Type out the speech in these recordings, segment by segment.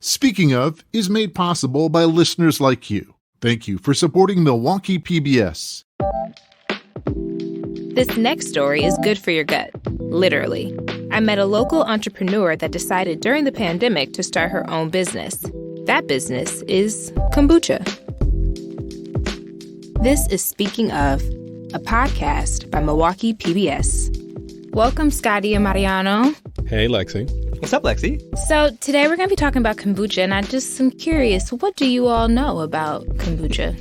Speaking of is made possible by listeners like you. Thank you for supporting Milwaukee PBS. This next story is good for your gut, literally. I met a local entrepreneur that decided during the pandemic to start her own business. That business is kombucha. This is Speaking of, a podcast by Milwaukee PBS. Welcome, Scotty and Mariano. Hey, Lexi. What's up, Lexi? So today we're going to be talking about kombucha, and I just am curious, what do you all know about kombucha?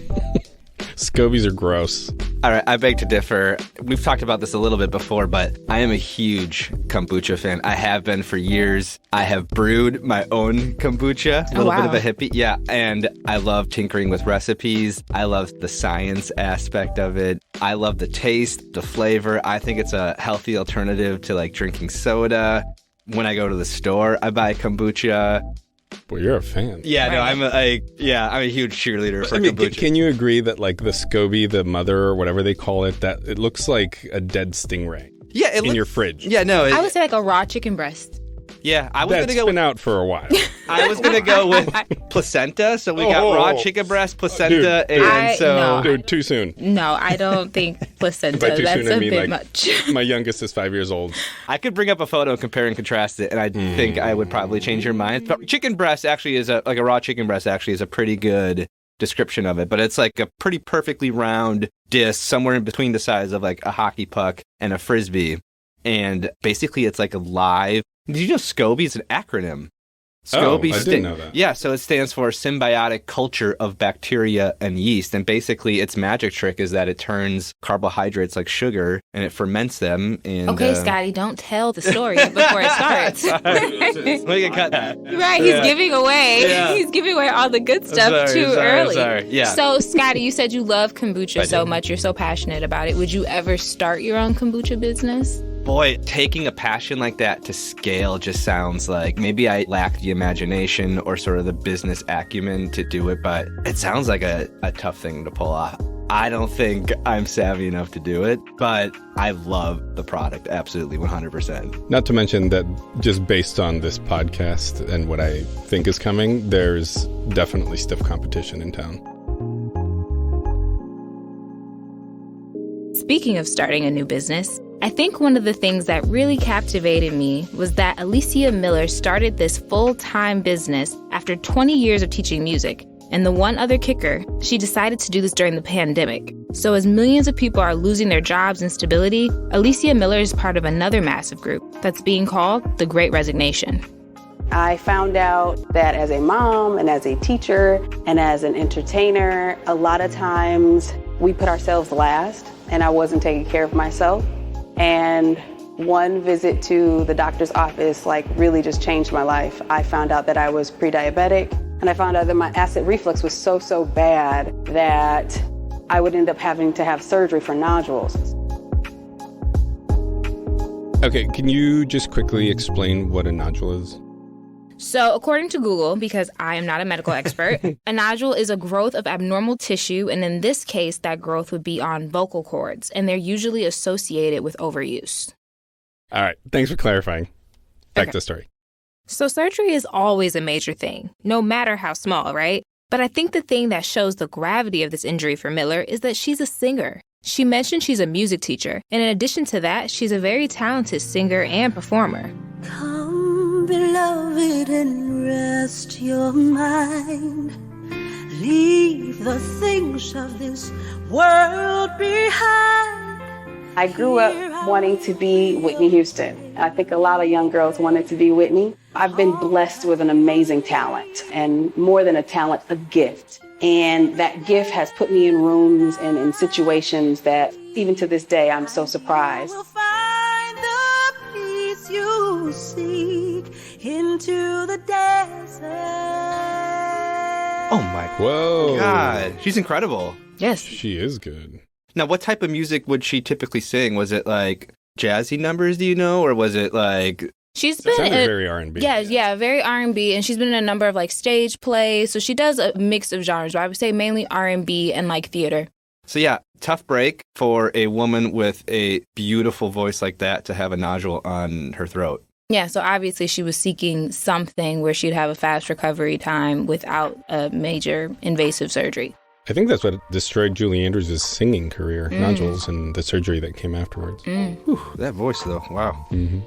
Scobies are gross. All right, I beg to differ. We've talked about this a little bit before, but I am a huge kombucha fan. I have been for years. I have brewed my own kombucha, a little bit of a hippie. Yeah, and I love tinkering with recipes. I love the science aspect of it. I love the taste, the flavor. I think it's a healthy alternative to like drinking soda. When I go to the store, I buy kombucha. Well, you're a fan. Yeah, no, I'm a huge cheerleader for kombucha. Can you agree that like the SCOBY, the mother or whatever they call it, that it looks like a dead stingray? Yeah, in your fridge. Yeah, no. I would say like a raw chicken breast. Yeah, I was going to go. That's been out for a while. I was going to go with placenta. So we got raw chicken breast, placenta, Dude, too soon. No, I don't think placenta. By too That's soon, I a mean, bit like, much. My youngest is 5 years old. I could bring up a photo and compare and contrast it, and I think I would probably change your mind. But chicken breast actually is a raw chicken breast actually is a pretty good description of it. But it's like a pretty perfectly round disc, somewhere in between the size of like a hockey puck and a frisbee. And basically, it's like a live. Did you know SCOBY is an acronym? SCOBY I didn't know that. Yeah, so it stands for Symbiotic Culture of Bacteria and Yeast. And basically, its magic trick is that it turns carbohydrates like sugar and it ferments them. And, okay, Scotty, don't tell the story before it starts. We can cut that. Right, he's giving away. Yeah. He's giving away all the good stuff too early. Sorry. Yeah. So, Scotty, you said you love kombucha so much. You're so passionate about it. Would you ever start your own kombucha business? Boy, taking a passion like that to scale just sounds like maybe I lack the imagination or sort of the business acumen to do it, but it sounds like a tough thing to pull off. I don't think I'm savvy enough to do it, but I love the product, absolutely, 100%. Not to mention that just based on this podcast and what I think is coming, there's definitely stiff competition in town. Speaking of starting a new business, I think one of the things that really captivated me was that Alesia Miller started this full-time business after 20 years of teaching music. And the one other kicker, she decided to do this during the pandemic. So as millions of people are losing their jobs and stability, Alesia Miller is part of another massive group that's being called the Great Resignation. I found out that as a mom and as a teacher and as an entertainer, a lot of times we put ourselves last, and I wasn't taking care of myself. And one visit to the doctor's office really just changed my life. I found out that I was pre-diabetic, and I found out that my acid reflux was so bad that I would end up having to have surgery for nodules. Okay, can you just quickly explain what a nodule is? So according to Google, because I am not a medical expert, a nodule is a growth of abnormal tissue, and in this case, that growth would be on vocal cords, and they're usually associated with overuse. All right, thanks for clarifying. Back to the story. So surgery is always a major thing, no matter how small, right? But I think the thing that shows the gravity of this injury for Miller is that she's a singer. She mentioned she's a music teacher, and in addition to that, she's a very talented singer and performer. Come, beloved, and rest your mind. Leave the things of this world behind. I grew up wanting to be Whitney Houston. I think a lot of young girls wanted to be Whitney. I've been blessed with an amazing talent, and more than a talent, a gift. And that gift has put me in rooms and in situations that even to this day, I'm so surprised. You'll find the peace you seek into the desert. Oh my God. She's incredible. Yes. She is good. Now, what type of music would she typically sing? Was it like jazzy numbers, do you know? Or was it like... She's been very R&B. Yeah, very R&B, and she's been in a number of stage plays. So she does a mix of genres, but I would say mainly R&B and theater. So yeah, tough break for a woman with a beautiful voice like that to have a nodule on her throat. Yeah, so obviously she was seeking something where she'd have a fast recovery time without a major invasive surgery. I think that's what destroyed Julie Andrews' singing career, nodules and the surgery that came afterwards. Whew, that voice, though. Wow. Mm-hmm.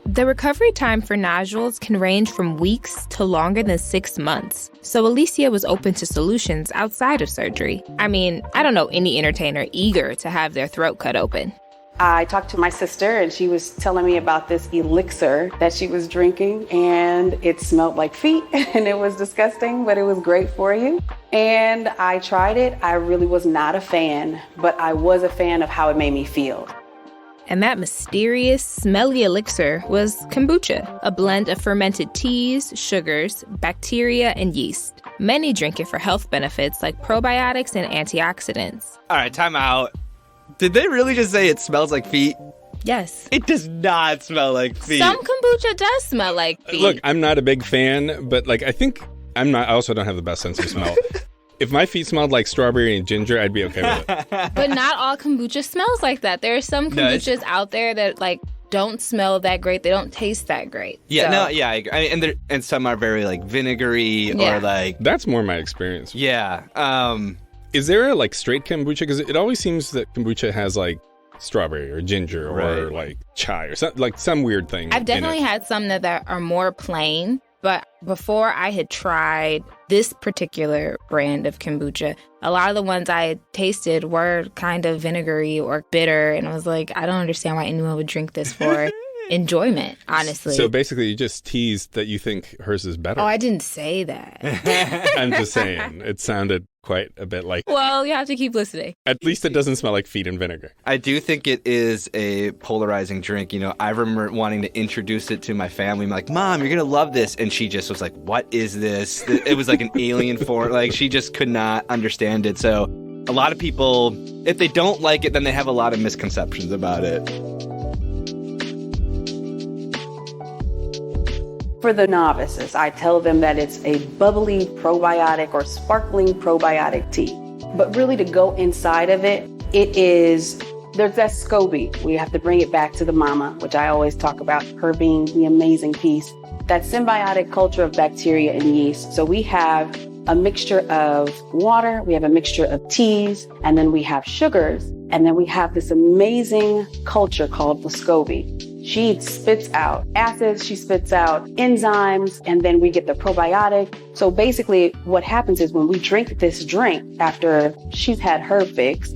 The recovery time for nodules can range from weeks to longer than 6 months. So Alesia was open to solutions outside of surgery. I mean, I don't know any entertainer eager to have their throat cut open. I talked to my sister and she was telling me about this elixir that she was drinking, and it smelled like feet and it was disgusting, but it was great for you. And I tried it. I really was not a fan, but I was a fan of how it made me feel. And that mysterious, smelly elixir was kombucha, a blend of fermented teas, sugars, bacteria, and yeast. Many drink it for health benefits like probiotics and antioxidants. All right, time out. Did they really just say it smells like feet? Yes. It does not smell like feet. Some kombucha does smell like feet. Look, I'm not a big fan, but I think I also don't have the best sense of smell. If my feet smelled like strawberry and ginger, I'd be okay with it. But not all kombucha smells like that. There are some kombuchas out there that don't smell that great. They don't taste that great. Yeah, so. no, yeah, I agree. And some are very vinegary or That's more my experience. Yeah. Is there a straight kombucha? Because it always seems that kombucha has strawberry or ginger or chai or some weird thing. I've definitely had some that are more plain, but before I had tried this particular brand of kombucha, a lot of the ones I had tasted were kind of vinegary or bitter, and I was like, I don't understand why anyone would drink this for enjoyment, honestly. So basically you just teased that you think hers is better. Oh, I didn't say that. I'm just saying, it sounded quite a bit like... Well, you have to keep listening. At least it doesn't smell like feet and vinegar. I do think it is a polarizing drink. I remember wanting to introduce it to my family. I'm like, Mom, you're going to love this. And she just was like, what is this? It was like an alien form. She just could not understand it. So a lot of people, if they don't like it, then they have a lot of misconceptions about it. For the novices, I tell them that it's a bubbly probiotic or sparkling probiotic tea. But really to go inside of it, there's that SCOBY. We have to bring it back to the mama, which I always talk about, her being the amazing piece. That symbiotic culture of bacteria and yeast. So we have a mixture of water, we have a mixture of teas, and then we have sugars, and then we have this amazing culture called the SCOBY. She spits out acids, she spits out enzymes, and then we get the probiotic. So basically what happens is when we drink this drink after she's had her fix,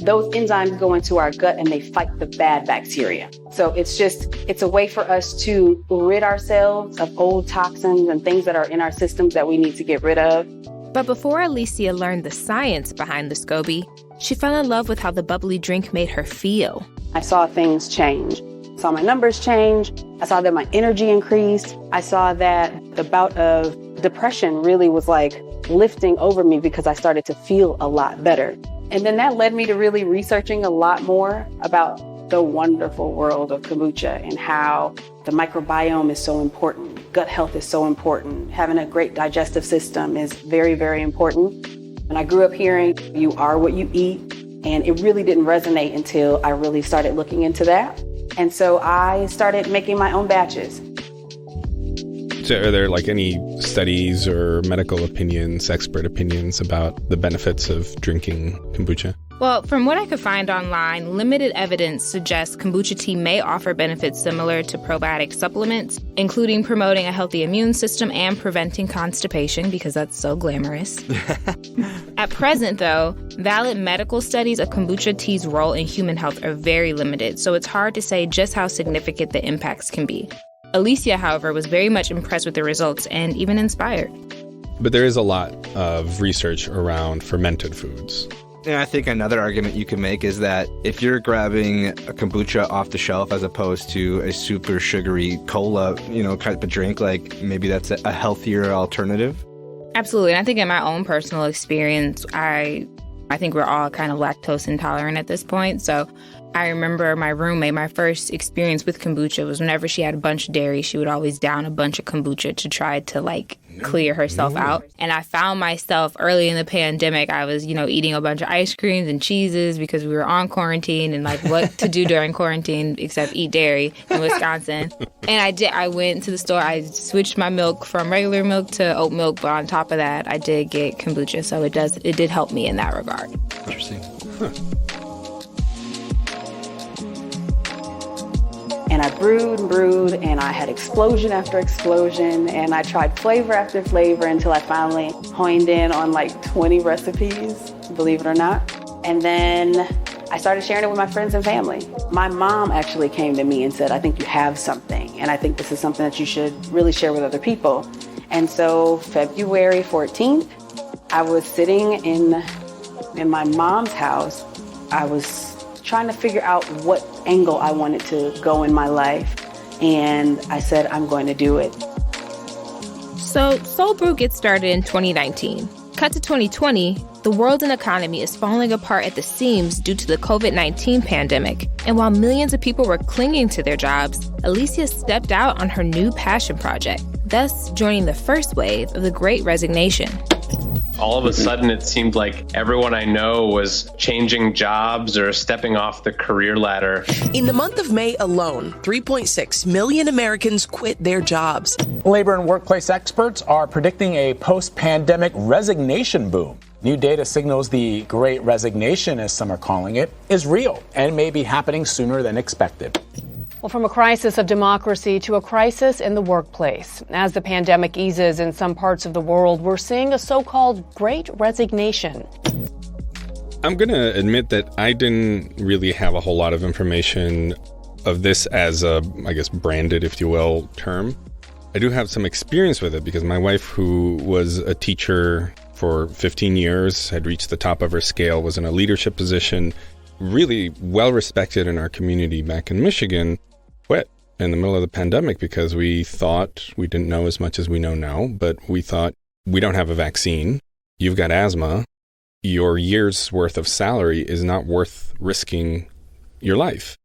those enzymes go into our gut and they fight the bad bacteria. So it's a way for us to rid ourselves of old toxins and things that are in our systems that we need to get rid of. But before Alesia learned the science behind the SCOBY, she fell in love with how the bubbly drink made her feel. I saw things change. I saw my numbers change. I saw that my energy increased. I saw that the bout of depression really was lifting over me because I started to feel a lot better. And then that led me to really researching a lot more about the wonderful world of kombucha and how the microbiome is so important. Gut health is so important. Having a great digestive system is very, very important. And I grew up hearing you are what you eat. And it really didn't resonate until I really started looking into that. And so I started making my own batches. So are there any studies or medical opinions, expert opinions about the benefits of drinking kombucha? Well, from what I could find online, limited evidence suggests kombucha tea may offer benefits similar to probiotic supplements, including promoting a healthy immune system and preventing constipation, because that's so glamorous. At present, though, valid medical studies of kombucha tea's role in human health are very limited, so it's hard to say just how significant the impacts can be. Alesia, however, was very much impressed with the results and even inspired. But there is a lot of research around fermented foods. And I think another argument you can make is that if you're grabbing a kombucha off the shelf as opposed to a super sugary cola, type of drink, maybe that's a healthier alternative. Absolutely. And I think in my own personal experience, I think we're all kind of lactose intolerant at this point. So I remember my roommate, my first experience with kombucha was whenever she had a bunch of dairy, she would always down a bunch of kombucha to try to clear herself out. And I found myself early in the pandemic, I was, eating a bunch of ice creams and cheeses because we were on quarantine and like what to do during quarantine except eat dairy in Wisconsin. And I went to the store, I switched my milk from regular milk to oat milk, but on top of that, I did get kombucha. So it did help me in that regard. Interesting. And I brewed and brewed, and I had explosion after explosion, and I tried flavor after flavor until I finally honed in on like 20 recipes, believe it or not. And then I started sharing it with my friends and family. My mom actually came to me and said, I think you have something, and I think this is something that you should really share with other people. And so February 14th, I was sitting in my mom's house. I was trying to figure out what angle I wanted to go in my life. And I said, I'm going to do it. So Soul Brew gets started in 2019. Cut to 2020, the world and economy is falling apart at the seams due to the COVID-19 pandemic. And while millions of people were clinging to their jobs, Alesia stepped out on her new passion project, thus joining the first wave of the Great Resignation. All of a sudden, it seemed like everyone I know was changing jobs or stepping off the career ladder. In the month of May alone, 3.6 million Americans quit their jobs. Labor and workplace experts are predicting a post-pandemic resignation boom. New data signals the Great Resignation, as some are calling it, is real and may be happening sooner than expected. Well, from a crisis of democracy to a crisis in the workplace. As the pandemic eases in some parts of the world, we're seeing a so-called Great Resignation. I'm going to admit that I didn't really have a whole lot of information of this as a, branded, if you will, term. I do have some experience with it because my wife, who was a teacher for 15 years, had reached the top of her scale, was in a leadership position, really well respected in our community back in Michigan, quit in the middle of the pandemic because we thought, we didn't know as much as we know now, but we thought, we don't have a vaccine, you've got asthma, your year's worth of salary is not worth risking your life.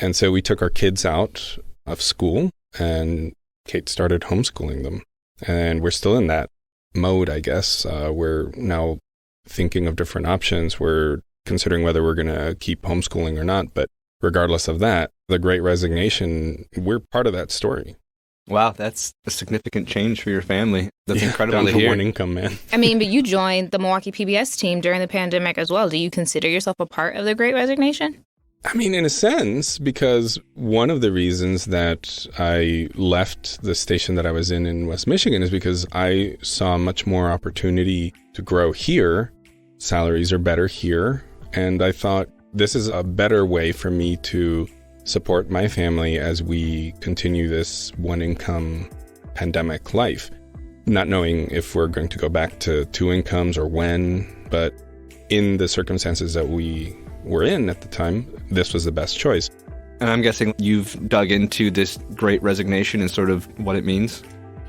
And so we took our kids out of school and Kate started homeschooling them. And we're still in that mode, I guess. We're now thinking of different options. We're considering whether we're going to keep homeschooling or not. But regardless of that, the Great Resignation, we're part of that story. Wow, that's a significant change for your family. That's incredible to hear. One income, man. But you joined the Milwaukee PBS team during the pandemic as well. Do you consider yourself a part of the Great Resignation? In a sense, because one of the reasons that I left the station that I was in West Michigan is because I saw much more opportunity to grow here. Salaries are better here. And I thought this is a better way for me to support my family as we continue this one income pandemic life. Not knowing if we're going to go back to two incomes or when, but in the circumstances that we were in at the time, this was the best choice. And I'm guessing you've dug into this Great Resignation and sort of what it means?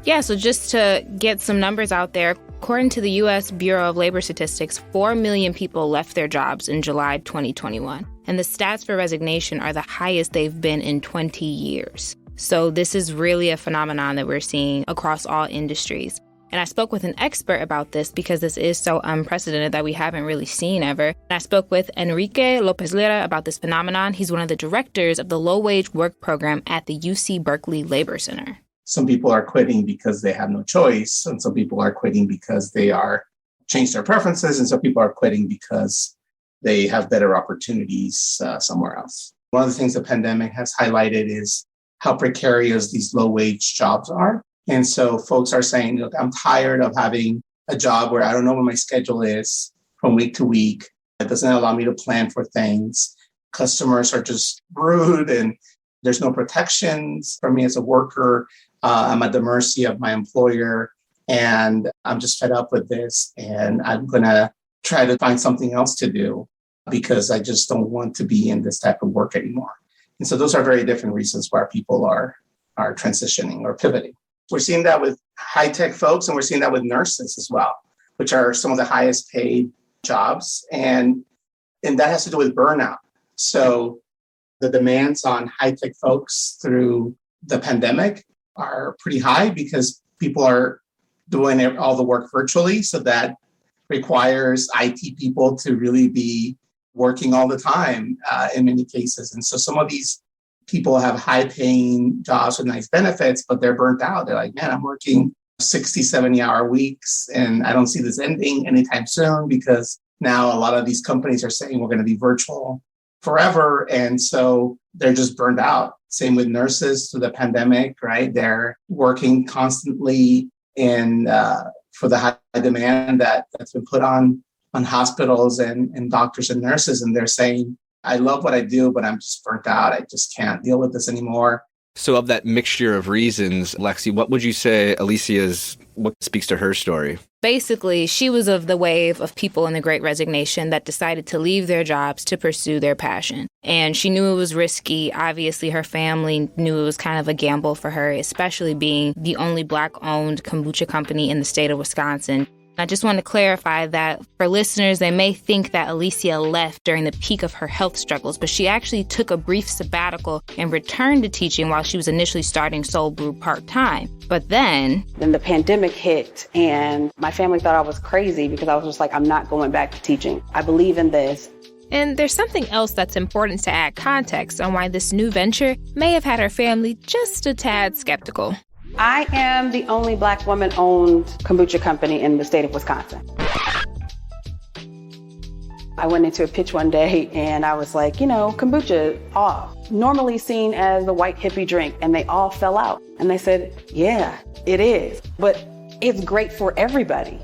Yeah, so just to get some numbers out there, according to the U.S. Bureau of Labor Statistics, 4 million people left their jobs in July 2021. And the stats for resignation are the highest they've been in 20 years. So this is really a phenomenon that we're seeing across all industries. And I spoke with an expert about this because this is so unprecedented that we haven't really seen ever. And I spoke with Enrique Lopez Lira about this phenomenon. He's one of the directors of the low-wage work program at the UC Berkeley Labor Center. Some people are quitting because they have no choice, and some people are quitting because they are changed their preferences, and some people are quitting because they have better opportunities somewhere else. One of the things the pandemic has highlighted is how precarious these low-wage jobs are. And so folks are saying, look, I'm tired of having a job where I don't know what my schedule is from week to week. It doesn't allow me to plan for things. Customers are just rude and there's no protections for me as a worker. I'm at the mercy of my employer and I'm just fed up with this. And I'm going to try to find something else to do because I just don't want to be in this type of work anymore. And so those are very different reasons why people are transitioning or pivoting. We're seeing that with high-tech folks, and we're seeing that with nurses as well, which are some of the highest paid jobs. And that has to do with burnout. So the demands on high-tech folks through the pandemic are pretty high because people are doing all the work virtually. So that requires IT people to really be working all the time in many cases. And so some of these people have high paying jobs with nice benefits, but they're burnt out. They're like, man, I'm working 60, 70-hour weeks and I don't see this ending anytime soon, because now a lot of these companies are saying we're going to be virtual forever. And so they're just burned out. Same with nurses through the pandemic, right? They're working constantly for the high demand that's been put on hospitals and doctors and nurses. And they're saying, I love what I do, but I'm just burnt out. I just can't deal with this anymore. So of that mixture of reasons, Lexi, what would you say what speaks to her story? Basically, she was of the wave of people in the Great Resignation that decided to leave their jobs to pursue their passion. And she knew it was risky. Obviously, her family knew it was kind of a gamble for her, especially being the only Black-owned kombucha company in the state of Wisconsin. I just want to clarify that for listeners, they may think that Alesia left during the peak of her health struggles, but she actually took a brief sabbatical and returned to teaching while she was initially starting Soul Brew part-time. But then the pandemic hit, and my family thought I was crazy because I was just like, I'm not going back to teaching. I believe in this. And there's something else that's important to add context on why this new venture may have had her family just a tad skeptical. I am the only Black woman-owned kombucha company in the state of Wisconsin. I went into a pitch one day and I was like, kombucha, normally seen as a white hippie drink, and they all fell out. And they said, yeah, it is, but it's great for everybody.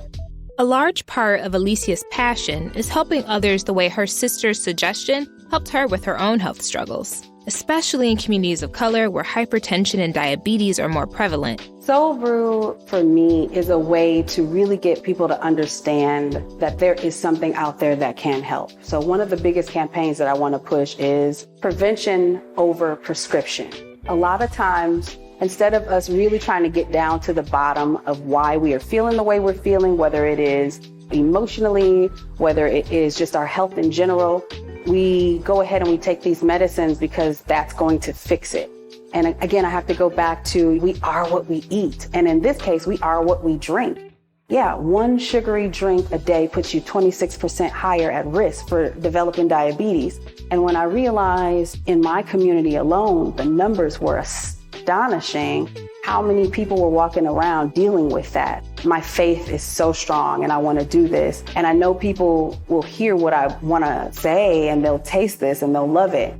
A large part of Alesia's passion is helping others the way her sister's suggestion helped her with her own health struggles, especially in communities of color where hypertension and diabetes are more prevalent. Soul Brew, for me, is a way to really get people to understand that there is something out there that can help. So one of the biggest campaigns that I want to push is prevention over prescription. A lot of times, instead of us really trying to get down to the bottom of why we are feeling the way we're feeling, whether it is emotionally, whether it is just our health in general, we go ahead and we take these medicines because that's going to fix it. And again, I have to go back to we are what we eat. And in this case, we are what we drink. Yeah, one sugary drink a day puts you 26% higher at risk for developing diabetes. And when I realized in my community alone, the numbers were astonishing, how many people were walking around dealing with that. My faith is so strong and I want to do this. And I know people will hear what I want to say and they'll taste this and they'll love it.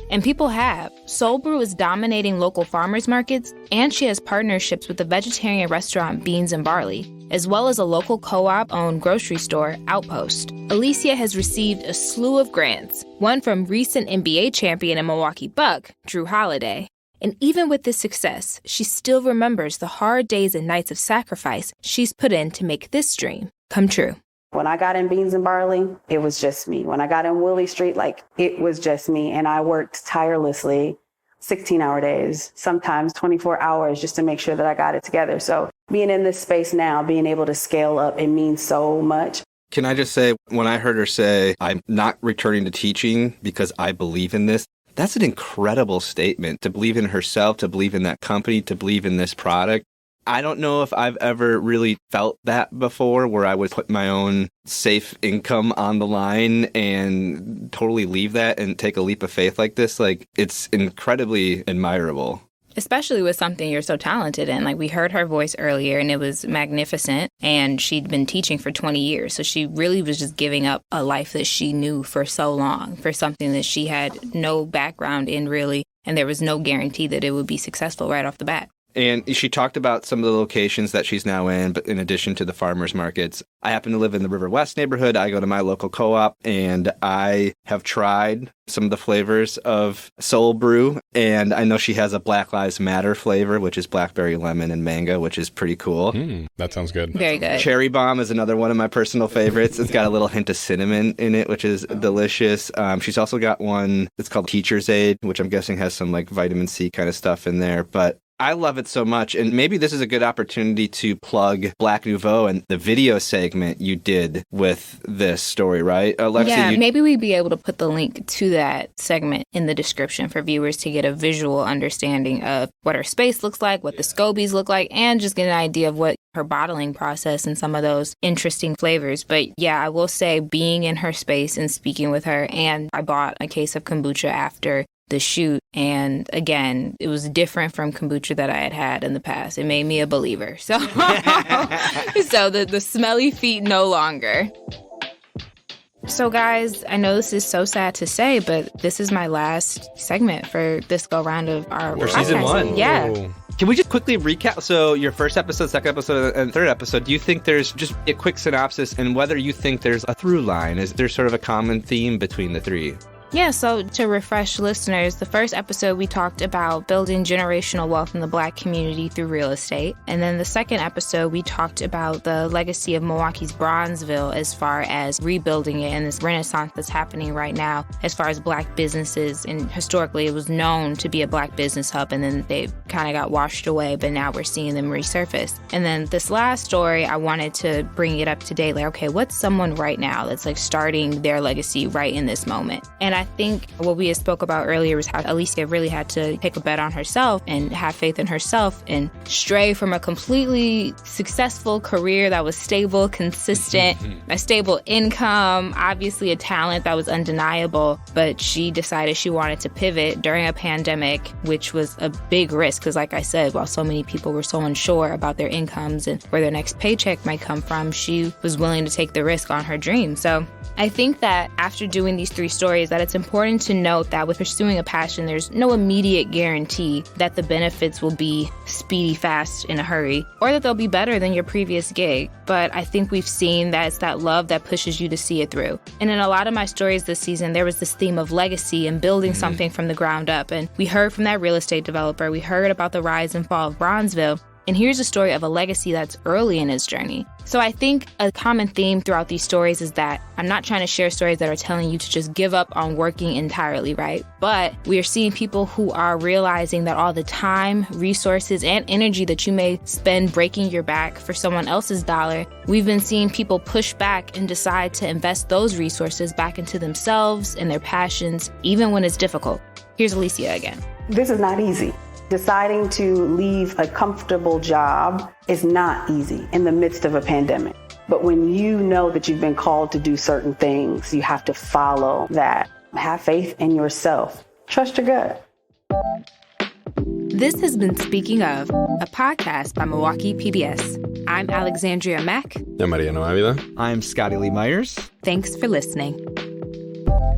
And people have. Soul Brew is dominating local farmers markets, and she has partnerships with the vegetarian restaurant Beans and Barley, as well as a local co-op-owned grocery store, Outpost. Alesia has received a slew of grants, one from recent NBA champion and Milwaukee Buck, Drew Holiday. And even with this success, she still remembers the hard days and nights of sacrifice she's put in to make this dream come true. When I got in Beans and Barley, it was just me. When I got in Willie Street, it was just me. And I worked tirelessly, 16-hour days, sometimes 24 hours just to make sure that I got it together. So being in this space now, being able to scale up, it means so much. Can I just say, when I heard her say, I'm not returning to teaching because I believe in this, that's an incredible statement, to believe in herself, to believe in that company, to believe in this product. I don't know if I've ever really felt that before, where I would put my own safe income on the line and totally leave that and take a leap of faith like this. It's incredibly admirable. Especially with something you're so talented in. We heard her voice earlier and it was magnificent, and she'd been teaching for 20 years. So she really was just giving up a life that she knew for so long for something that she had no background in really, and there was no guarantee that it would be successful right off the bat. And she talked about some of the locations that she's now in, but in addition to the farmers markets. I happen to live in the River West neighborhood. I go to my local co-op, and I have tried some of the flavors of Soul Brew. And I know she has a Black Lives Matter flavor, which is blackberry, lemon, and mango, which is pretty cool. That sounds good. Very good. Cherry Bomb is another one of my personal favorites. It's got a little hint of cinnamon in it, which is delicious. She's also got one that's called Teacher's Aid, which I'm guessing has some vitamin C kind of stuff in there. But I love it so much. And maybe this is a good opportunity to plug Black Nouveau and the video segment you did with this story, right? Lexi, yeah, maybe we'd be able to put the link to that segment in the description for viewers to get a visual understanding of what her space looks like, what the scobies look like, and just get an idea of what her bottling process and some of those interesting flavors. But yeah, I will say being in her space and speaking with her, and I bought a case of kombucha after the shoot. And again, it was different from kombucha that I had in the past. It made me a believer. So, so the smelly feet no longer. So guys, I know this is so sad to say, but this is my last segment for this go round of our for season 1. Yeah. Whoa. Can we just quickly recap? So your first episode, second episode, and third episode, do you think there's just a quick synopsis and whether you think there's a through line? Is there sort of a common theme between the three? Yeah, so to refresh listeners, the first episode we talked about building generational wealth in the Black community through real estate. And then the second episode, we talked about the legacy of Milwaukee's Bronzeville as far as rebuilding it and this renaissance that's happening right now as far as Black businesses. And historically, it was known to be a Black business hub, and then they kind of got washed away, but now we're seeing them resurface. And then this last story, I wanted to bring it up to date. Like, okay, what's someone right now that's like starting their legacy right in this moment? And I think what we had spoke about earlier was how Alesia really had to take a bet on herself and have faith in herself and stray from a completely successful career that was stable, consistent, a stable income, obviously a talent that was undeniable. But she decided she wanted to pivot during a pandemic, which was a big risk because, like I said, while so many people were so unsure about their incomes and where their next paycheck might come from, she was willing to take the risk on her dream. So I think that after doing these 3 stories, that it's important to note that with pursuing a passion, there's no immediate guarantee that the benefits will be speedy, fast, in a hurry, or that they'll be better than your previous gig. But I think we've seen that it's that love that pushes you to see it through. And in a lot of my stories this season, there was this theme of legacy and building something from the ground up. And we heard from that real estate developer. We heard about the rise and fall of Bronzeville. And here's a story of a legacy that's early in its journey. So I think a common theme throughout these stories is that I'm not trying to share stories that are telling you to just give up on working entirely, right? But we are seeing people who are realizing that all the time, resources, and energy that you may spend breaking your back for someone else's dollar, we've been seeing people push back and decide to invest those resources back into themselves and their passions, even when it's difficult. Here's Alesia again. This is not easy. Deciding to leave a comfortable job is not easy in the midst of a pandemic. But when you know that you've been called to do certain things, you have to follow that. Have faith in yourself. Trust your gut. This has been Speaking Of, a podcast by Milwaukee PBS. I'm Alexandria Mack. I'm Mariano Avila. I'm Scotty Lee Myers. Thanks for listening.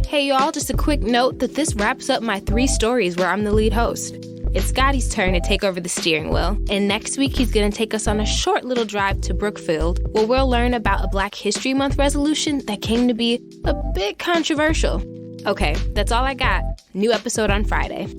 Hey y'all, just a quick note that this wraps up my 3 stories where I'm the lead host. It's Scotty's turn to take over the steering wheel, and next week he's going to take us on a short little drive to Brookfield, where we'll learn about a Black History Month resolution that came to be a bit controversial. Okay, that's all I got. New episode on Friday.